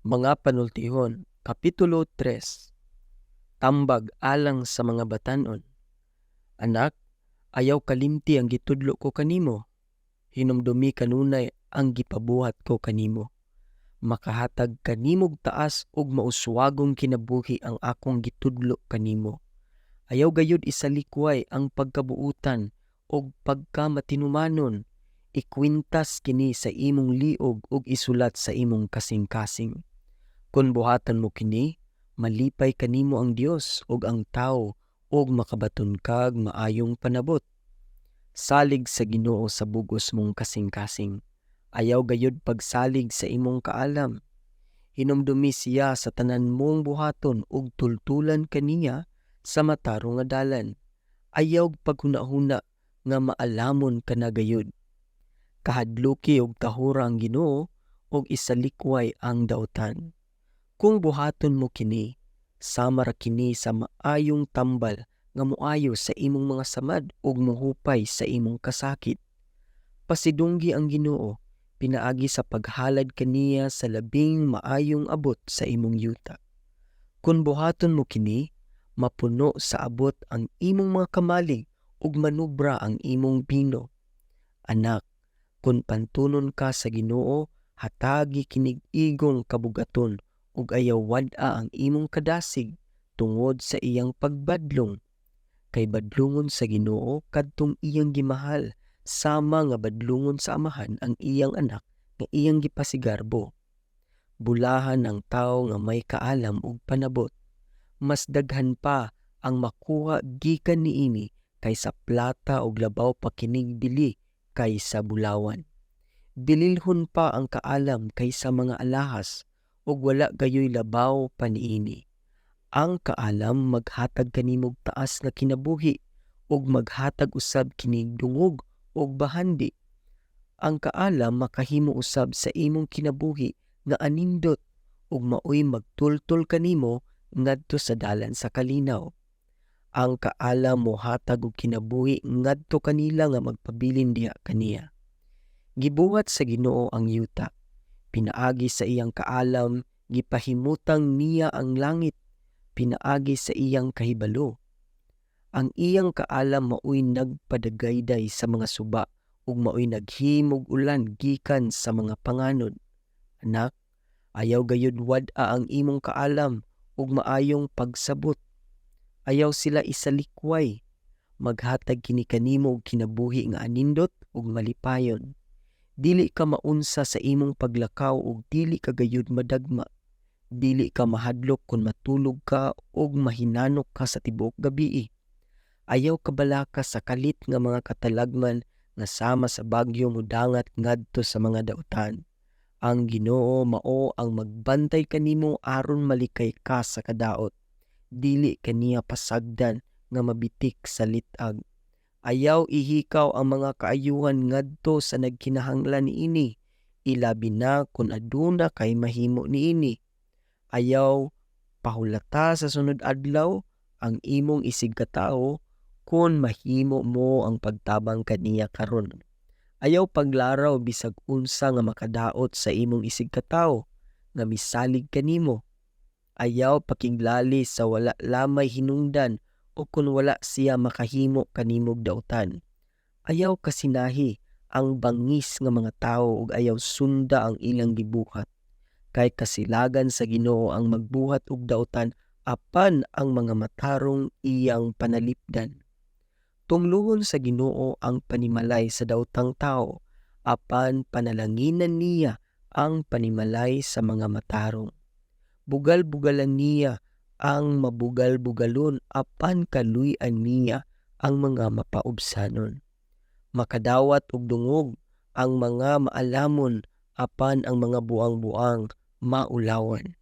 Mga Panultihon, Kapitulo 3. Tambag alang sa mga batan-on. Anak, ayaw kalimti ang gitudlo ko kanimo. Hinumdumi kanunay ang gipabuhat ko kanimo. Makahatag kanimog taas ug mauswagong kinabuhi ang akong gitudlo kanimo. Ayaw gayud isalikway ang pagkabuutan ug pagkamatinumanon. Ikwintas kini sa imong liog ug isulat sa imong kasing-kasing. Kung buhatan mo kini, malipay kanimo ang Dios ug ang tawo ug makabaton kag maayong panabot. Salig sa Ginoo sa bugos mong kasing-kasing. Ayaw gayud pagsalig sa imong kaalam. Hinumdumi siya sa tanan mong buhaton ug tultulan kaniya sa mataro nga dalan. Ayaw paghuna-huna nga maalamon ka na gayud. Kahadluki ug tahura ang Ginoo ug isalikway ang daotan. Kung buhaton mo kini, sama ra kini sa maayong tambal nga moayo sa imong mga samad ug mohupay sa imong kasakit. Pasidunggi ang Ginoo, pinaagi sa paghalad kaniya sa labing maayong abot sa imong yuta. Kung buhaton mo kini, mapuno sa abot ang imong mga kamalig ug manubra ang imong bino. Anak, kung pantunon ka sa Ginoo, hatagi kinig igong kabugaton ug ayaw wad-a ang imong kadasig tungod sa iyang pagbadlong. Kay badlungon sa Ginoo kadtong iyang gimahal, sama nga badlungon sa amahan ang iyang anak nga iyang gipasigarbo. Bulahan ang tawo nga may kaalam ug panabot. Mas daghan pa ang makuha gikan niini kaysa plata ug labaw pa kinig bili kaysa bulawan. Bililhon pa ang kaalam kaysa mga alahas ug wala gayoy labaw pa niini. Ang kaalam maghatag kanimog taas nga kinabuhi ug maghatag usab kinig dungog ug bahandi. Ang kaalam makahimo usab sa imong kinabuhi nga anindot ug maoy magtultol kanimo ngadto sa dalan sa kalinaw. Ang kaalam mohatag og kinabuhi ngadto kanila nga magpabilin diha kaniya. Gibuhat sa Ginoo ang yuta. Pinaagi sa iyang kaalam, gipahimutang niya ang langit, pinaagi sa iyang kahibalo. Ang iyang kaalam maoy nagpadagayday sa mga suba ug maoy naghimog ulan gikan sa mga panganod. Anak, ayaw gayud wad-a ang imong kaalam ug maayong pagsabot. Ayaw sila isalikway. Maghatag kini kanimo og kinabuhi nga anindot ug malipayon. Dili ka maunsa sa imong paglakaw ug dili ka gayud madagma. Dili ka mahadlok kung matulog ka ug mahinanok ka sa tibuok gabii. Ayaw kabalaka sa kalit nga mga katalagman nga sama sa bagyo mudangat ngadto sa mga daotan. Ang Ginoo mao ang magbantay kanimo aron malikay ka sa kadaot. Dili kaniya pasagdan nga mabitik sa litag. Ayaw ihikaw ang mga kaayuhan ngadto sa nagkinahanglan niini, ilabi na kung aduna kay mahimo niini. Ayaw pahulata sa sunod adlaw ang imong isig katawo kung mahimo mo ang pagtabang kaniya karon. Ayaw paglaraw bisag unsa nga makadaot sa imong isig katawo nga misalig kanimo. Ayaw pakiglali sa wala lamay hinungdan o kung wala siya makahimo kanimog daotan. Ayaw kasinahi ang bangis nga mga tawo ug ayaw sunda ang ilang gibuhat. Kay kasilagan sa Ginoo ang magbuhat og daotan apan ang mga matarong iyang panalipdan. Tungluhon sa Ginoo ang panimalay sa daotang tawo, apan panalanginan niya ang panimalay sa mga matarong. Bugal-bugalan niya ang mabugal-bugalon apan kaluy-an niya ang mga mapaubsanon. Makadawat og dungog ang mga maalamon apan ang mga buang-buang maulawan.